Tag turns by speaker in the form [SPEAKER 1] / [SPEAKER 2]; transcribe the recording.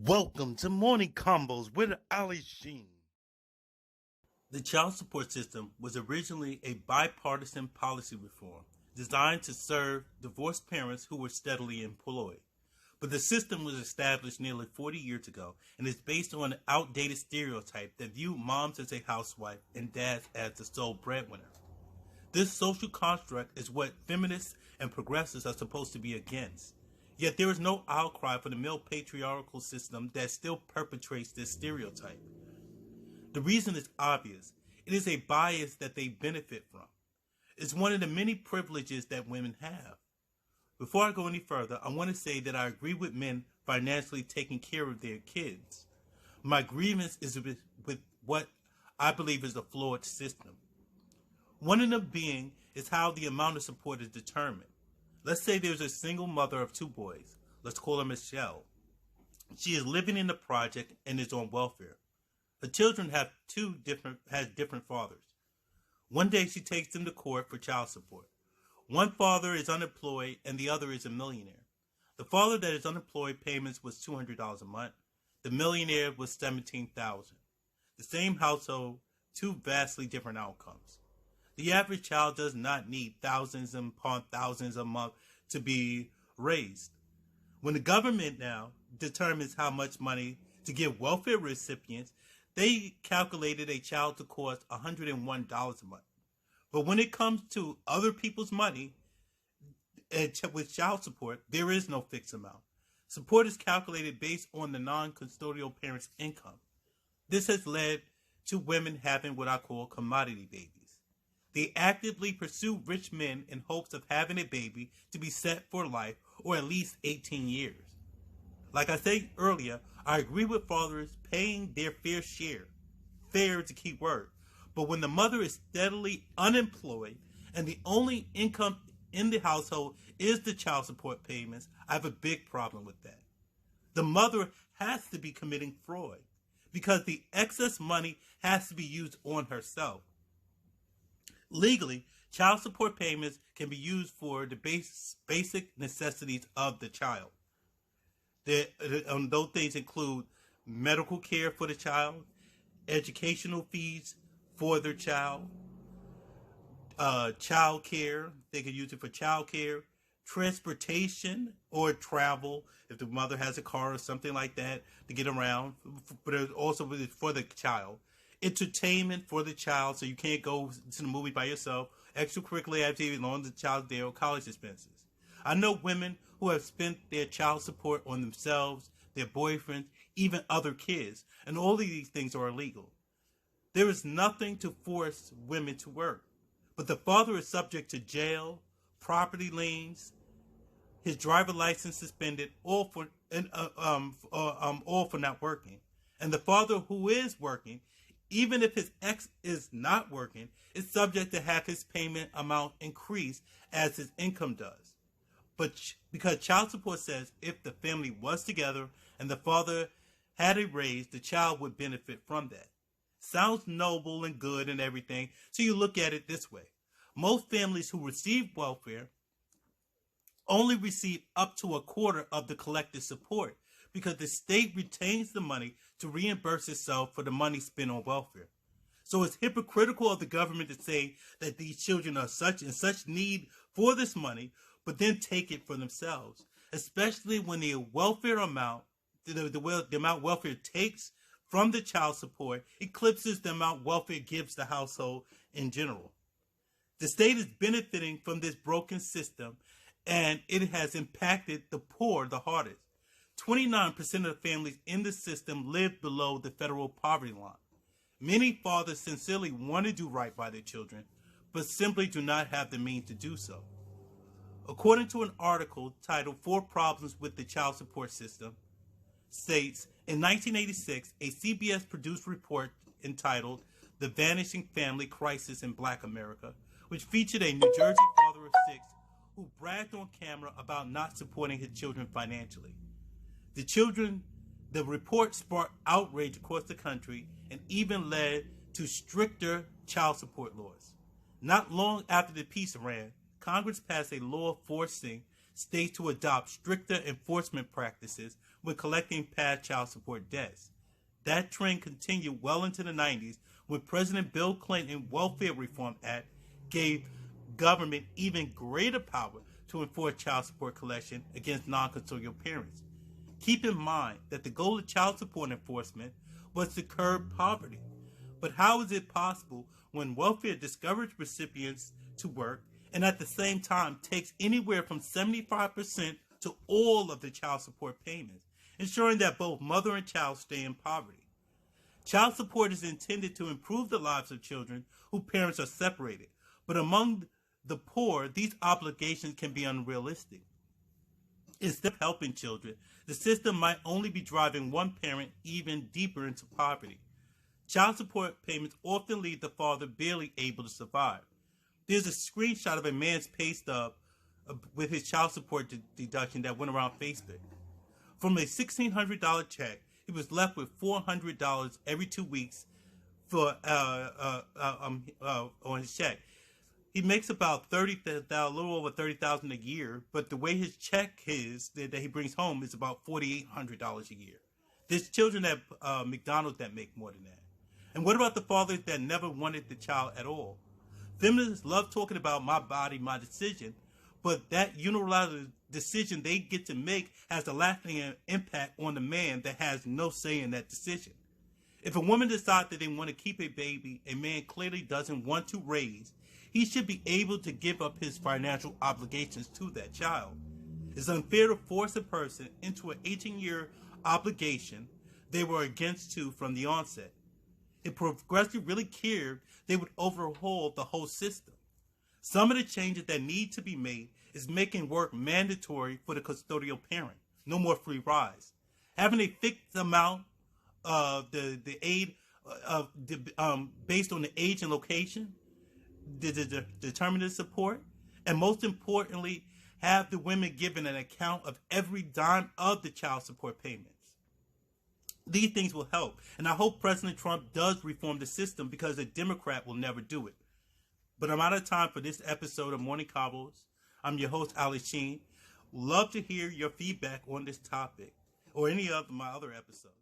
[SPEAKER 1] Welcome to Morning Convos with Ali Sheen.
[SPEAKER 2] The child support system was originally a bipartisan policy reform designed to serve divorced parents who were steadily employed. But the system was established nearly 40 years ago and is based on an outdated stereotype that viewed moms as a housewife and dads as the sole breadwinner. This social construct is what feminists and progressives are supposed to be against. Yet there is no outcry for the male patriarchal system that still perpetrates this stereotype. The reason is obvious. It is a bias that they benefit from. It's one of the many privileges that women have. Before I go any further, I want to say that I agree with men financially taking care of their kids. My grievance is with what I believe is a flawed system. One of them being is how the amount of support is determined. Let's say there's a single mother of two boys. Let's call her Michelle. She is living in the project and is on welfare. Her children have different fathers. One day she takes them to court for child support. One father is unemployed and the other is a millionaire. The father that is unemployed payments was $200 a month. The millionaire was $17,000. The same household, two vastly different outcomes. The average child does not need thousands upon thousands a month to be raised. When the government now determines how much money to give welfare recipients, they calculated a child to cost $101 a month. But when it comes to other people's money with child support, there is no fixed amount. Support is calculated based on the non-custodial parent's income. This has led to women having what I call commodity babies. They actively pursue rich men in hopes of having a baby to be set for life or at least 18 years. Like I said earlier, I agree with fathers paying their fair share. Fair is a key word. But when the mother is steadily unemployed and the only income in the household is the child support payments, I have a big problem with that. The mother has to be committing fraud because the excess money has to be used on herself. Legally, child support payments can be used for the basic necessities of the child. Those things include medical care for the child, educational fees for their child, child care. They can use it for child care, transportation or travel if the mother has a car or something like that to get around, but also for the child. Entertainment for the child, so you can't go to the movie by yourself. Extracurricular activities, as long as the child's there, or college expenses. I know women who have spent their child support on themselves, their boyfriends, even other kids, and all of these things are illegal. There is nothing to force women to work, but the father is subject to jail, property liens, his driver license suspended, all for not working. And the father who is working, even if his ex is not working, is subject to have his payment amount increase as his income does. But because child support says if the family was together and the father had a raise, the child would benefit from that. Sounds noble and good and everything, so you look at it this way. Most families who receive welfare only receive up to a quarter of the collected support because the state retains the money to reimburse itself for the money spent on welfare. So it's hypocritical of the government to say that these children are such in such need for this money, but then take it for themselves, especially when the welfare amount, the amount welfare takes from the child support eclipses the amount welfare gives the household in general. The state is benefiting from this broken system, and it has impacted the poor the hardest. 29% of the families in the system live below the federal poverty line. Many fathers sincerely want to do right by their children, but simply do not have the means to do so. According to an article titled 4 Problems with the Child Support System, states, in 1986, a CBS-produced report entitled The Vanishing Family Crisis in Black America, which featured a New Jersey father of 6 who bragged on camera about not supporting his children financially. The report sparked outrage across the country and even led to stricter child support laws. Not long after the piece ran, Congress passed a law forcing states to adopt stricter enforcement practices when collecting past child support debts. That trend continued well into the 90s when President Bill Clinton's Welfare Reform Act gave government even greater power to enforce child support collection against non-custodial parents. Keep in mind that the goal of child support enforcement was to curb poverty. But how is it possible when welfare discourages recipients to work and at the same time takes anywhere from 75% to all of the child support payments, ensuring that both mother and child stay in poverty? Child support is intended to improve the lives of children whose parents are separated, but among the poor, these obligations can be unrealistic. Instead of helping children, the system might only be driving one parent even deeper into poverty. Child support payments often leave the father barely able to survive. There's a screenshot of a man's pay stub with his child support deduction that went around Facebook. From a $1,600 check, he was left with $400 every 2 weeks for on his check. He makes about a little over $30,000 a year, but the way his check is that he brings home is about $4,800 a year. There's children at McDonald's that make more than that. And what about the fathers that never wanted the child at all? Feminists love talking about my body, my decision, but that unilateral decision they get to make has a lasting impact on the man that has no say in that decision. If a woman decides that they want to keep a baby a man clearly doesn't want to raise, he should be able to give up his financial obligations to that child. It's unfair to force a person into an 18-year obligation they were against to from the onset. If progressives really cared, they would overhaul the whole system. Some of the changes that need to be made is making work mandatory for the custodial parent. No more free rides. Having a fixed amount of the aid based on the age and location, the determinant support, and most importantly, have the women given an account of every dime of the child support payments. These things will help, and I hope President Trump does reform the system because a Democrat will never do it. But I'm out of time for this episode of Morning Convos. I'm your host, Ali Sheen. Love to hear your feedback on this topic or any of my other episodes.